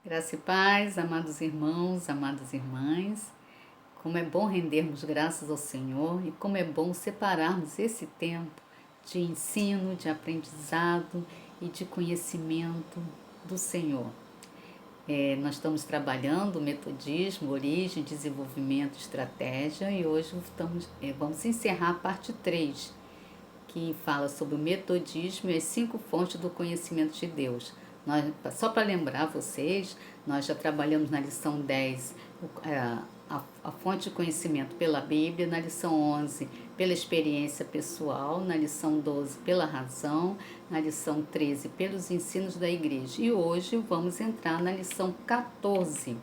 Graça e paz, amados irmãos, amadas irmãs, como é bom rendermos graças ao Senhor e como é bom separarmos esse tempo de ensino, de aprendizado e de conhecimento do Senhor. Nós estamos trabalhando o metodismo, origem, desenvolvimento, estratégia e hoje vamos encerrar a parte 3, que fala sobre o metodismo e as 5 fontes do conhecimento de Deus. Só para lembrar vocês, nós já trabalhamos na lição 10 a fonte de conhecimento pela Bíblia, na lição 11 pela experiência pessoal, na lição 12 pela razão, na lição 13 pelos ensinos da igreja. E hoje vamos entrar na lição 14,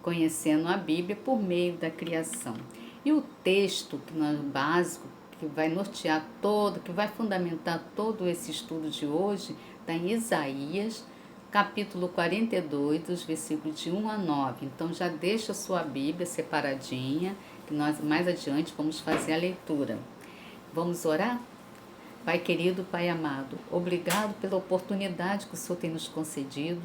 conhecendo a Bíblia por meio da criação. E o texto básico que vai nortear que vai fundamentar todo esse estudo de hoje, está em Isaías, capítulo 42, dos versículos de 1 a 9. Então já deixa a sua Bíblia separadinha, que nós mais adiante vamos fazer a leitura. Vamos orar? Pai querido, Pai amado, obrigado pela oportunidade que o Senhor tem nos concedido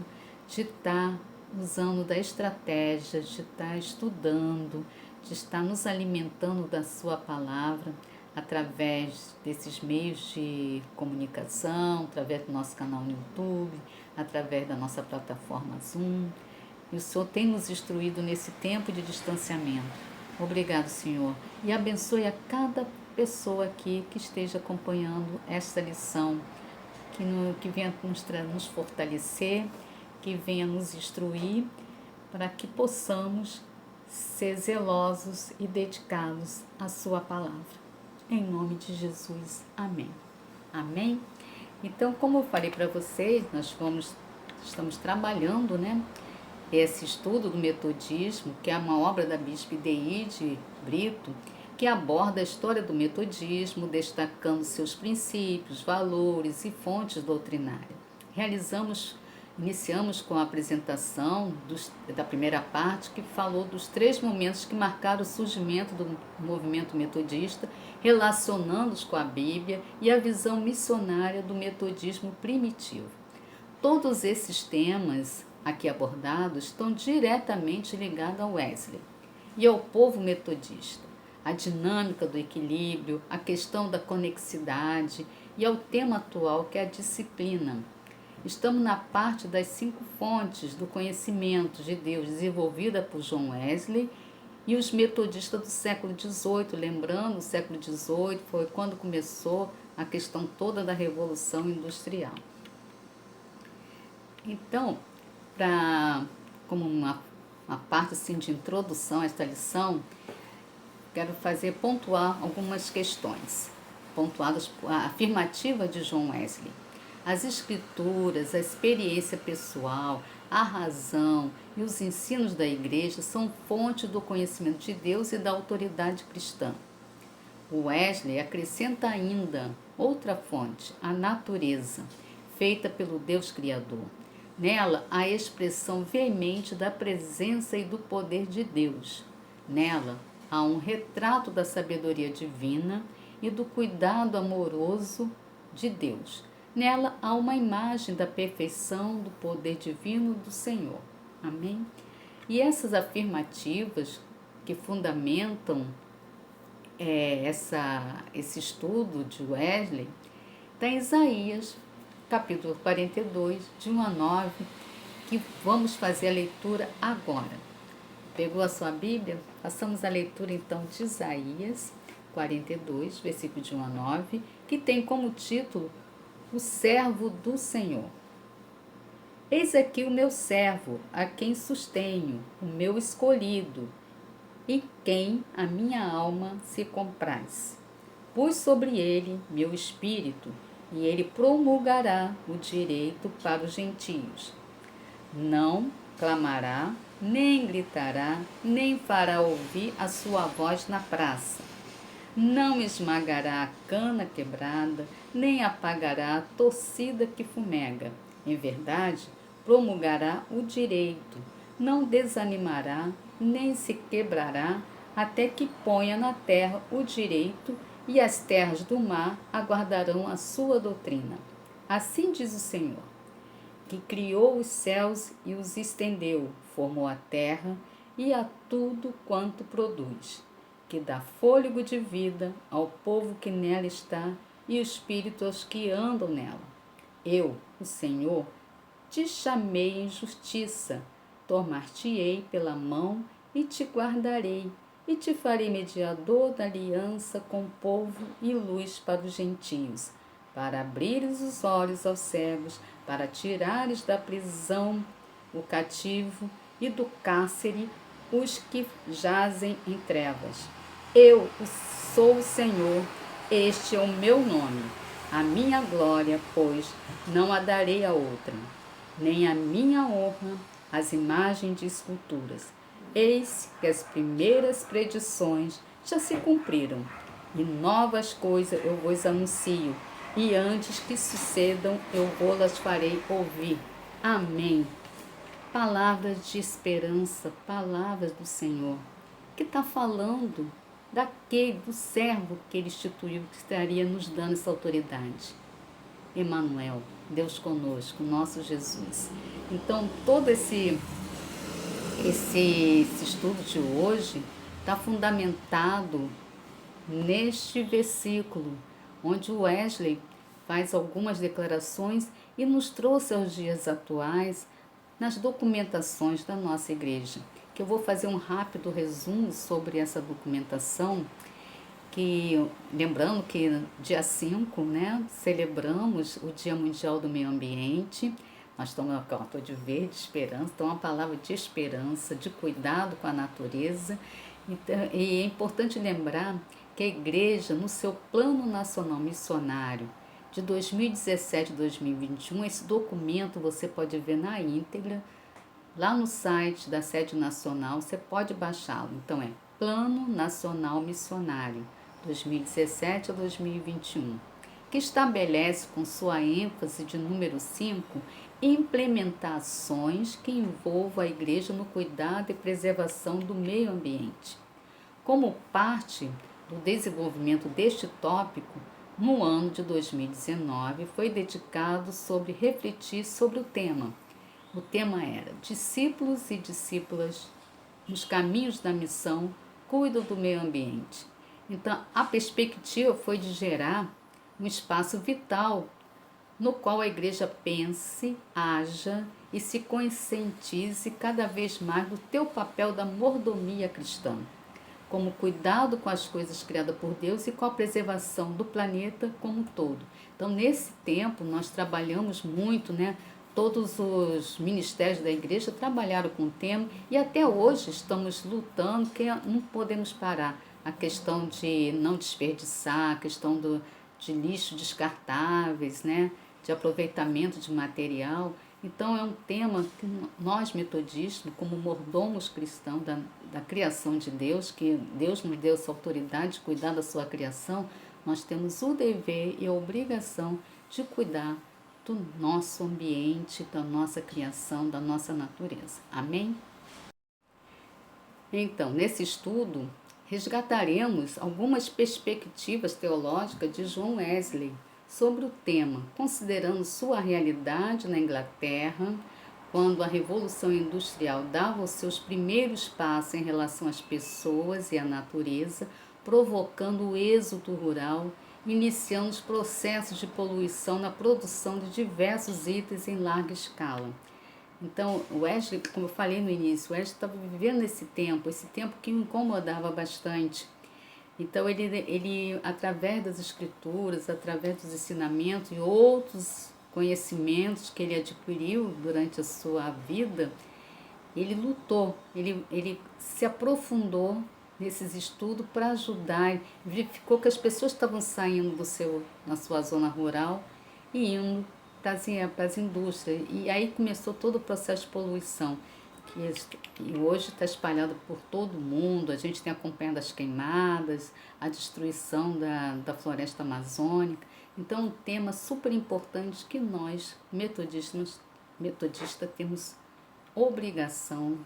de estar usando da estratégia, de estar estudando, de estar nos alimentando da sua palavra, através desses meios de comunicação, através do nosso canal no YouTube, através da nossa plataforma Zoom. E o Senhor tem nos instruído nesse tempo de distanciamento. Obrigado, Senhor. E abençoe a cada pessoa aqui que esteja acompanhando esta lição, que venha nos fortalecer, que venha nos instruir, para que possamos ser zelosos e dedicados à sua palavra. Em nome de Jesus. Amém. Amém? Então, como eu falei para vocês, estamos trabalhando, esse estudo do metodismo, que é uma obra da bispa Ideide Brito, que aborda a história do metodismo, destacando seus princípios, valores e fontes doutrinárias. Iniciamos com a apresentação da primeira parte, que falou dos 3 momentos que marcaram o surgimento do movimento metodista, relacionando-os com a Bíblia e a visão missionária do metodismo primitivo. Todos esses temas aqui abordados estão diretamente ligados ao Wesley e ao povo metodista, a dinâmica do equilíbrio, a questão da conexidade e ao tema atual, que é a disciplina. Estamos na parte das 5 fontes do conhecimento de Deus desenvolvida por John Wesley e os metodistas do século XVIII. Lembrando, o século XVIII foi quando começou a questão toda da Revolução Industrial. Então, como uma parte assim, de introdução a esta lição, quero pontuar algumas questões, pontuadas por a afirmativa de John Wesley. As escrituras, a experiência pessoal, a razão e os ensinos da igreja são fonte do conhecimento de Deus e da autoridade cristã. O Wesley acrescenta ainda outra fonte, a natureza, feita pelo Deus Criador. Nela, há a expressão veemente da presença e do poder de Deus. Nela, há um retrato da sabedoria divina e do cuidado amoroso de Deus. Nela há uma imagem da perfeição do poder divino do Senhor. Amém? E essas afirmativas que fundamentam esse estudo de Wesley, está em Isaías, capítulo 42, de 1 a 9, que vamos fazer a leitura agora. Pegou a sua Bíblia? Façamos a leitura então de Isaías 42, versículo de 1 a 9, que tem como título o servo do Senhor. Eis aqui o meu servo, a quem sustenho, o meu escolhido, em quem a minha alma se compraz. Pus sobre ele meu espírito, e ele promulgará o direito para os gentios. Não clamará, nem gritará, nem fará ouvir a sua voz na praça. Não esmagará a cana quebrada, nem apagará a torcida que fumega. Em verdade, promulgará o direito, não desanimará, nem se quebrará, até que ponha na terra o direito, e as terras do mar aguardarão a sua doutrina. Assim diz o Senhor. que criou os céus e os estendeu, formou a terra e a tudo quanto produz, que dá fôlego de vida ao povo que nela está e o espírito aos que andam nela. Eu, o Senhor, te chamei em justiça, tomar-te-ei pela mão e te guardarei, e te farei mediador da aliança com o povo e luz para os gentios, para abrires os olhos aos cegos, para tirares da prisão o cativo e do cárcere os que jazem em trevas. Eu sou o Senhor, este é o meu nome. A minha glória, pois, não a darei a outra, nem a minha honra às imagens de esculturas. Eis que as primeiras predições já se cumpriram, e novas coisas eu vos anuncio, e antes que sucedam eu vou-las farei ouvir. Amém. Palavras de esperança, palavras do Senhor, que está falando do servo que ele instituiu, que estaria nos dando essa autoridade. Emanuel, Deus conosco, nosso Jesus. Então, todo esse estudo de hoje está fundamentado neste versículo, onde o Wesley faz algumas declarações e nos trouxe aos dias atuais nas documentações da nossa igreja, que eu vou fazer um rápido resumo sobre essa documentação, que lembrando que dia 5, né, celebramos o Dia Mundial do Meio Ambiente. Nós estamos estou de verde, esperança, então uma palavra de esperança, de cuidado com a natureza. Então, e é importante lembrar que a igreja, no seu Plano Nacional Missionário de 2017 a 2021, esse documento você pode ver na íntegra, lá no site da sede nacional, você pode baixá-lo. Então é Plano Nacional Missionário 2017 a 2021, que estabelece com sua ênfase de número 5, implementar ações que envolvam a igreja no cuidado e preservação do meio ambiente. Como parte do desenvolvimento deste tópico, no ano de 2019 foi dedicado sobre refletir sobre o tema. O tema era Discípulos e Discípulas nos caminhos da missão cuidam do meio ambiente. Então, a perspectiva foi de gerar um espaço vital no qual a igreja pense, haja e se conscientize cada vez mais do teu papel da mordomia cristã, como cuidado com as coisas criadas por Deus e com a preservação do planeta como um todo. Então, nesse tempo, nós trabalhamos muito, né? Todos os ministérios da igreja trabalharam com o tema e até hoje estamos lutando, que não podemos parar. A questão de não desperdiçar, a questão de lixo descartáveis, né? De aproveitamento de material. Então, é um tema que nós, metodistas, como mordomos cristãos da criação de Deus, que Deus nos deu essa autoridade de cuidar da sua criação, nós temos o dever e a obrigação de cuidar do nosso ambiente, da nossa criação, da nossa natureza. Amém? Então, nesse estudo, resgataremos algumas perspectivas teológicas de John Wesley sobre o tema, considerando sua realidade na Inglaterra, quando a Revolução Industrial dava os seus primeiros passos em relação às pessoas e à natureza, provocando o êxodo rural, iniciando os processos de poluição na produção de diversos itens em larga escala. Então, Wesley, como eu falei no início, Wesley estava vivendo esse tempo que o incomodava bastante. Então, ele, através das escrituras, através dos ensinamentos e outros conhecimentos que ele adquiriu durante a sua vida, ele lutou, ele se aprofundou nesses estudos para ajudar, verificou que as pessoas estavam saindo na sua zona rural e indo para as indústrias. E aí começou todo o processo de poluição, que hoje está espalhado por todo o mundo. A gente tem acompanhado as queimadas, a destruição da floresta amazônica. Então, um tema super importante que nós, metodistas, temos obrigação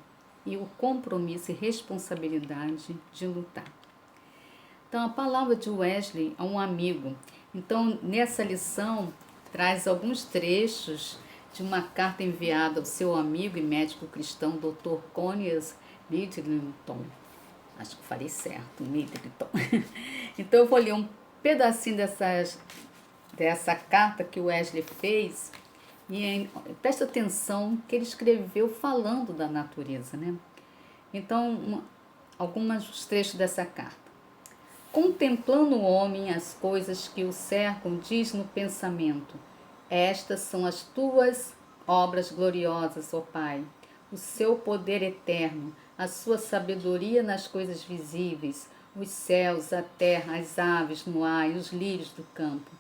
e o compromisso e responsabilidade de lutar. Então, a palavra de Wesley a um amigo. Então, nessa lição, traz alguns trechos de uma carta enviada ao seu amigo e médico cristão Dr. Conius Middleton. Acho que falei certo, Middleton. Então eu vou ler um pedacinho dessa carta que o Wesley fez e presta atenção que ele escreveu falando da natureza, né? Então, alguns trechos dessa carta. Contemplando o homem as coisas que o cercam, diz no pensamento: estas são as tuas obras gloriosas, ó Pai, o seu poder eterno, a sua sabedoria nas coisas visíveis, os céus, a terra, as aves no ar e os lírios do campo.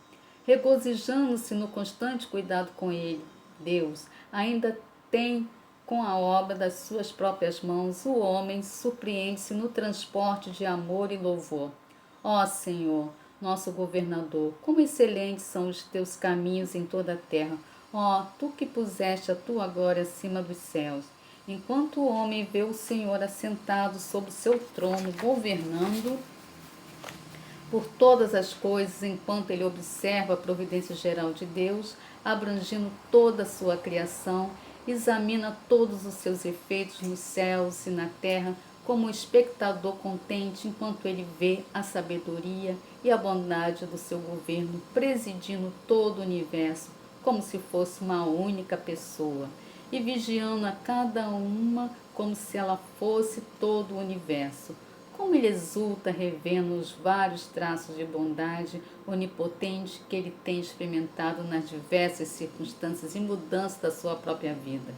Regozijando-se no constante cuidado com ele, Deus ainda tem com a obra das suas próprias mãos, o homem surpreende-se no transporte de amor e louvor. Ó Senhor, nosso governador, como excelentes são os teus caminhos em toda a terra. Ó, tu que puseste a tua glória acima dos céus. Enquanto o homem vê o Senhor assentado sobre o seu trono, governando por todas as coisas, enquanto ele observa a providência geral de Deus, abrangindo toda a sua criação, examina todos os seus efeitos nos céus e na terra, como um espectador contente enquanto ele vê a sabedoria e a bondade do seu governo presidindo todo o universo, como se fosse uma única pessoa, e vigiando a cada uma como se ela fosse todo o universo. Como ele exulta revendo os vários traços de bondade onipotente que ele tem experimentado nas diversas circunstâncias e mudanças da sua própria vida.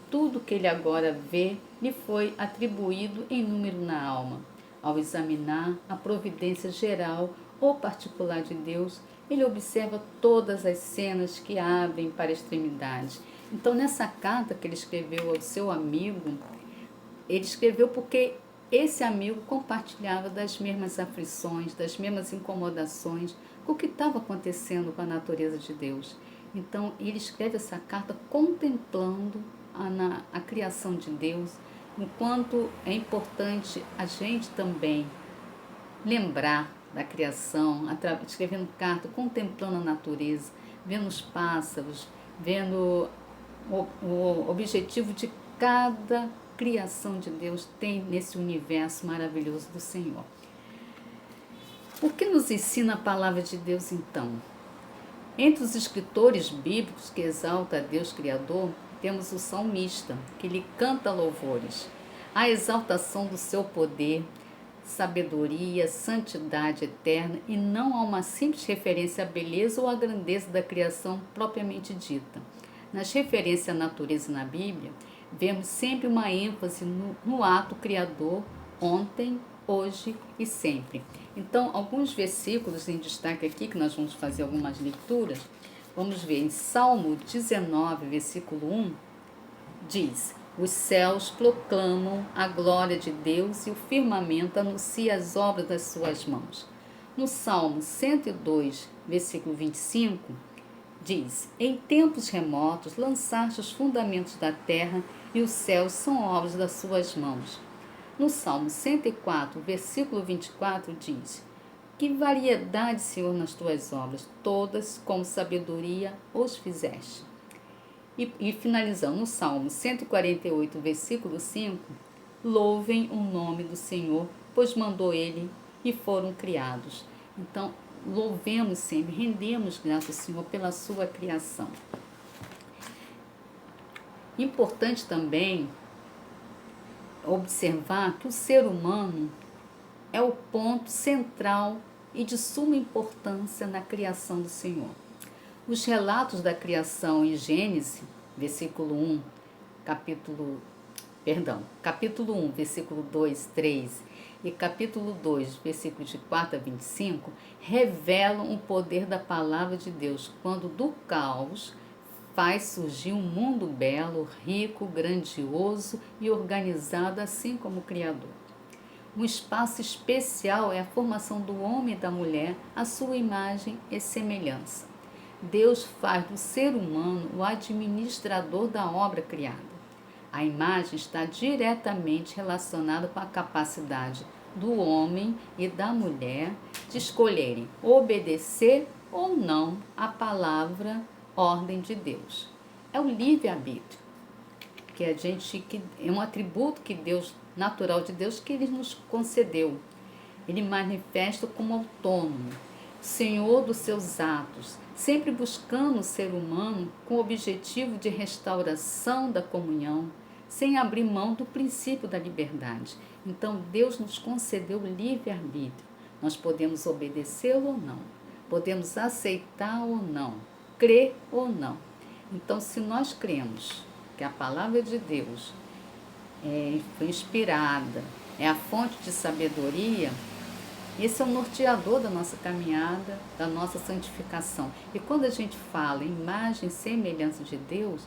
Tudo que ele agora vê lhe foi atribuído em número na alma. Ao examinar a providência geral ou particular de Deus, ele observa todas as cenas que abrem para a extremidade. Então, nessa carta que ele escreveu ao seu amigo, ele escreveu porque esse amigo compartilhava das mesmas aflições, das mesmas incomodações com o que estava acontecendo com a natureza de Deus. Então, ele escreve essa carta contemplando a criação de Deus, enquanto é importante a gente também lembrar da criação, escrevendo carta, contemplando a natureza, vendo os pássaros, vendo o objetivo de cada criação de Deus tem nesse universo maravilhoso do Senhor. O que nos ensina a palavra de Deus então? Entre os escritores bíblicos que exalta a Deus Criador, temos o salmista, que lhe canta louvores. A exaltação do seu poder, sabedoria, santidade eterna, e não há uma simples referência à beleza ou à grandeza da criação propriamente dita. Nas referências à natureza na Bíblia, vemos sempre uma ênfase no ato criador, ontem, hoje e sempre. Então, alguns versículos em destaque aqui, que nós vamos fazer algumas leituras. Vamos ver, em Salmo 19, versículo 1, diz: os céus proclamam a glória de Deus e o firmamento anuncia as obras das suas mãos. No Salmo 102, versículo 25, diz: em tempos remotos lançaste os fundamentos da terra e os céus são obras das suas mãos. No Salmo 104, versículo 24, diz: que variedade, Senhor, nas tuas obras, todas com sabedoria os fizeste. E finalizando no Salmo 148, versículo 5, louvem o nome do Senhor, pois mandou ele e foram criados. Então, louvemos sempre, rendemos graças ao Senhor pela sua criação. Importante também observar que o ser humano é o ponto central e de suma importância na criação do Senhor. Os relatos da criação em Gênesis, capítulo 1, versículo 2, 3 e capítulo 2, versículos de 4 a 25, revelam o poder da palavra de Deus, quando do caos faz surgir um mundo belo, rico, grandioso e organizado, assim como o Criador. Um espaço especial é a formação do homem e da mulher, à sua imagem e semelhança. Deus faz do ser humano o administrador da obra criada. A imagem está diretamente relacionada com a capacidade do homem e da mulher de escolherem obedecer ou não a palavra ordem de Deus. é o livre-arbítrio, que é um atributo que Deus, natural de Deus, que Ele nos concedeu. Ele manifesta como autônomo, senhor dos seus atos, sempre buscando o ser humano com o objetivo de restauração da comunhão, sem abrir mão do princípio da liberdade. Então, Deus nos concedeu o livre-arbítrio. Nós podemos obedecê-lo ou não, podemos aceitar ou não, crer ou não. Então, se nós cremos que a palavra de Deus foi inspirada, é a fonte de sabedoria, esse é o norteador da nossa caminhada, da nossa santificação. E quando a gente fala em imagem e semelhança de Deus,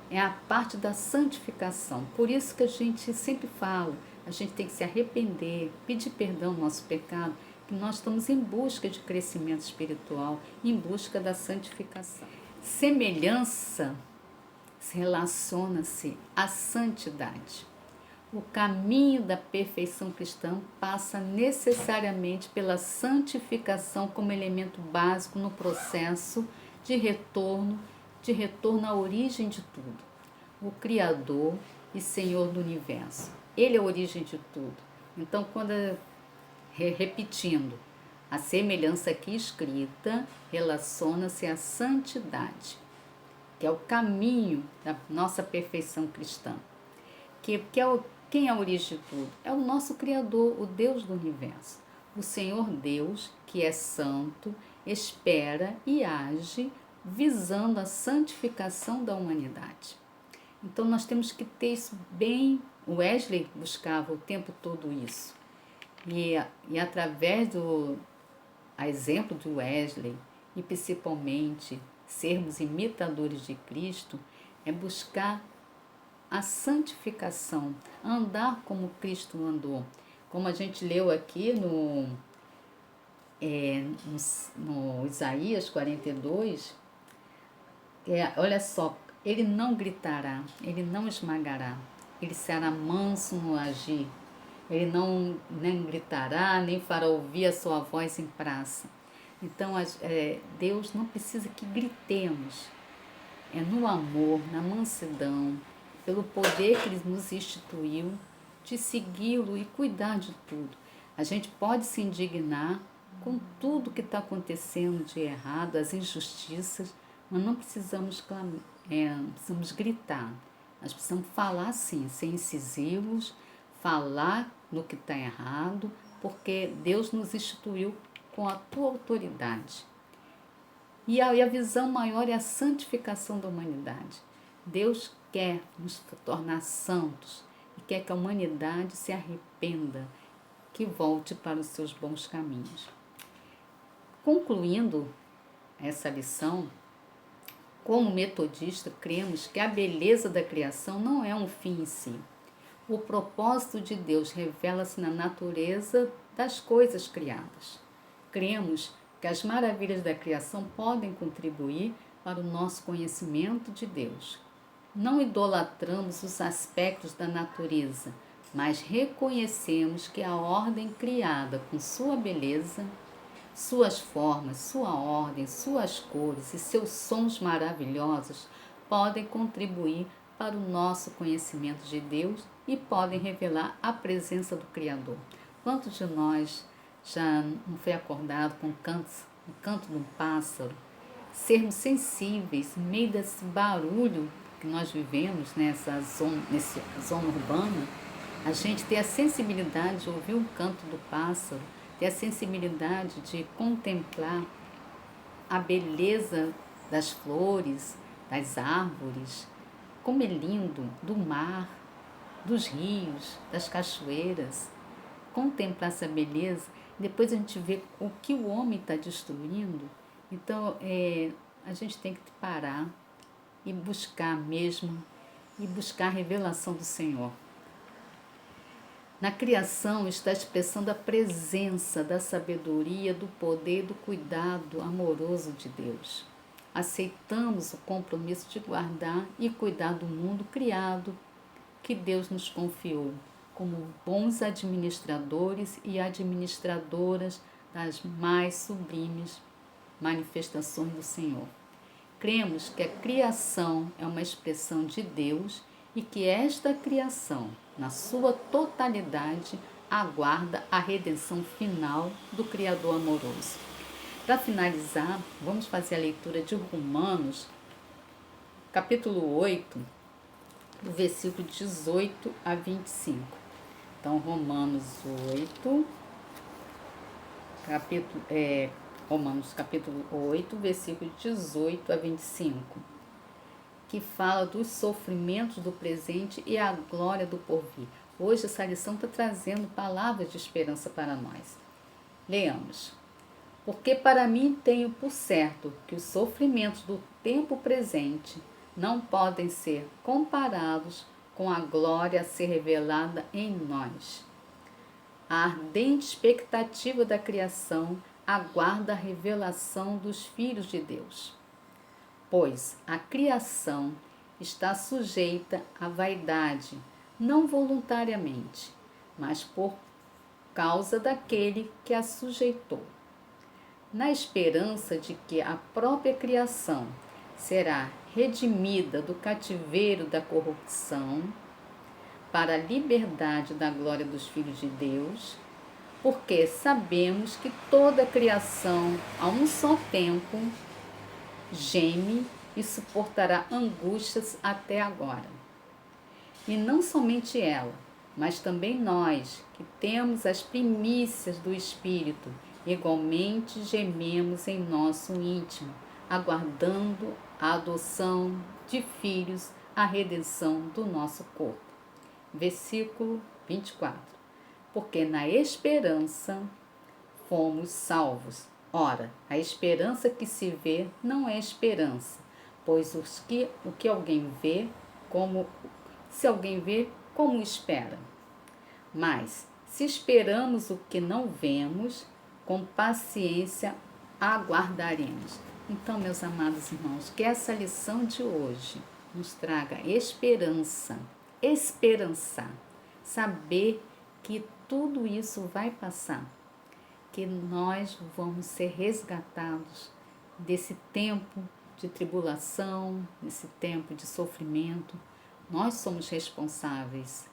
é a parte da santificação. Por isso que a gente sempre fala, a gente tem que se arrepender, pedir perdão do nosso pecado, que nós estamos em busca de crescimento espiritual, em busca da santificação. Semelhança relaciona-se à santidade. O caminho da perfeição cristã passa necessariamente pela santificação como elemento básico no processo de retorno à origem de tudo. O Criador e Senhor do Universo. Ele é a origem de tudo. Então, repetindo, a semelhança aqui escrita relaciona-se à santidade, que é o caminho da nossa perfeição cristã. Quem é a origem de tudo? É o nosso Criador, o Deus do Universo. O Senhor Deus, que é santo, espera e age visando a santificação da humanidade. Então nós temos que ter isso bem. O Wesley buscava o tempo todo isso. E através a exemplo de Wesley, e principalmente sermos imitadores de Cristo, é buscar a santificação, andar como Cristo andou. Como a gente leu aqui no Isaías 42, olha só, ele não gritará, ele não esmagará, ele será manso no agir, ele não nem gritará, nem fará ouvir a sua voz em praça. Então, Deus não precisa que gritemos, é no amor, na mansidão, pelo poder que Ele nos instituiu, de segui-lo e cuidar de tudo. A gente pode se indignar com tudo que está acontecendo de errado, as injustiças, mas não precisamos precisamos gritar. Nós precisamos falar sim, ser incisivos, falar no que está errado, porque Deus nos instituiu com a tua autoridade. E a visão maior é a santificação da humanidade. Deus quer nos tornar santos e quer que a humanidade se arrependa, que volte para os seus bons caminhos. Concluindo essa lição, como metodista, cremos que a beleza da criação não é um fim em si. O propósito de Deus revela-se na natureza das coisas criadas. Cremos que as maravilhas da criação podem contribuir para o nosso conhecimento de Deus. Não idolatramos os aspectos da natureza, mas reconhecemos que a ordem criada com sua beleza, suas formas, sua ordem, suas cores e seus sons maravilhosos podem contribuir para o nosso conhecimento de Deus e podem revelar a presença do Criador. Quantos de nós já não foi acordado com o canto de um pássaro? Sermos sensíveis no meio desse barulho que nós vivemos nessa zona urbana, a gente ter a sensibilidade de ouvir o canto do pássaro, ter a sensibilidade de contemplar a beleza das flores, das árvores, como é lindo, do mar, dos rios, das cachoeiras. Contemplar essa beleza, depois a gente vê o que o homem está destruindo. Então, a gente tem que parar e buscar mesmo, e buscar a revelação do Senhor. Na criação está a expressão da presença, da sabedoria, do poder, do cuidado amoroso de Deus. Aceitamos o compromisso de guardar e cuidar do mundo criado que Deus nos confiou, como bons administradores e administradoras das mais sublimes manifestações do Senhor. cremos que a criação é uma expressão de Deus e que esta criação, na sua totalidade, aguarda a redenção final do Criador amoroso. Para finalizar, vamos fazer a leitura de Romanos, capítulo 8, do versículo 18 a 25. Então, Romanos 8, Romanos capítulo 8, versículo 18 a 25, que fala dos sofrimentos do presente e a glória do porvir. Hoje essa lição está trazendo palavras de esperança para nós. Leamos. Porque para mim tenho por certo que os sofrimentos do tempo presente não podem ser comparados com a glória a ser revelada em nós. A ardente expectativa da criação aguarda a revelação dos filhos de Deus. Pois a criação está sujeita à vaidade, não voluntariamente, mas por causa daquele que a sujeitou, na esperança de que a própria criação será redimida do cativeiro da corrupção para a liberdade da glória dos filhos de Deus, porque sabemos que toda a criação, a um só tempo, geme e suportará angústias até agora. E não somente ela, mas também nós, que temos as primícias do Espírito, igualmente gememos em nosso íntimo, aguardando a adoção de filhos, a redenção do nosso corpo. Versículo 24. Porque na esperança fomos salvos. Ora, a esperança que se vê não é esperança, pois o que alguém vê, se alguém vê, como espera? Mas, se esperamos o que não vemos, com paciência aguardaremos. Então, meus amados irmãos, que essa lição de hoje nos traga esperança, esperançar, saber que tudo isso vai passar, que nós vamos ser resgatados desse tempo de tribulação, desse tempo de sofrimento. Nós somos responsáveis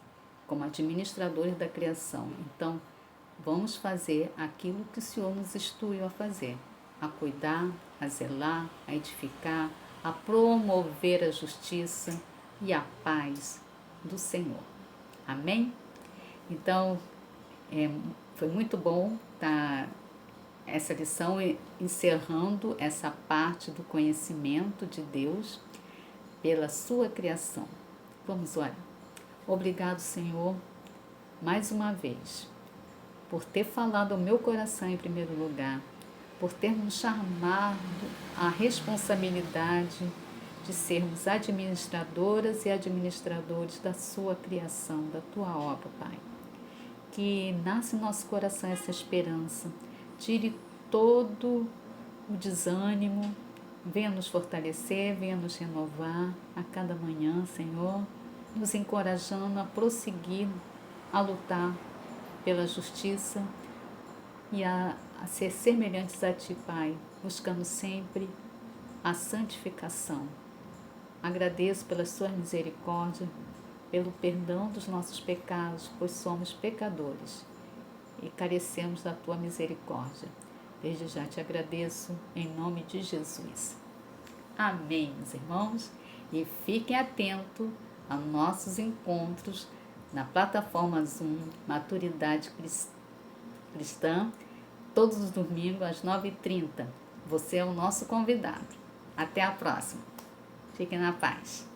como administradores da criação. Então, vamos fazer aquilo que o Senhor nos instruiu a fazer, a cuidar, a zelar, a edificar, a promover a justiça e a paz do Senhor. Amém? Então, foi muito bom estar essa lição encerrando essa parte do conhecimento de Deus pela sua criação. Vamos orar. Obrigado, Senhor, mais uma vez, por ter falado ao meu coração em primeiro lugar, por ter nos chamado à responsabilidade de sermos administradoras e administradores da sua criação, da tua obra, Pai. Que nasce em nosso coração essa esperança, tire todo o desânimo, venha nos fortalecer, venha nos renovar a cada manhã, Senhor, nos encorajando a prosseguir, a lutar pela justiça e a ser semelhantes a Ti, Pai, buscando sempre a santificação. Agradeço pela Sua misericórdia, pelo perdão dos nossos pecados, pois somos pecadores e carecemos da Tua misericórdia. Desde já te agradeço, em nome de Jesus. Amém, meus irmãos, e fiquem atentos a nossos encontros na plataforma Zoom Maturidade Cristã, todos os domingos às 9h30. Você é o nosso convidado. Até a próxima. Fiquem na paz.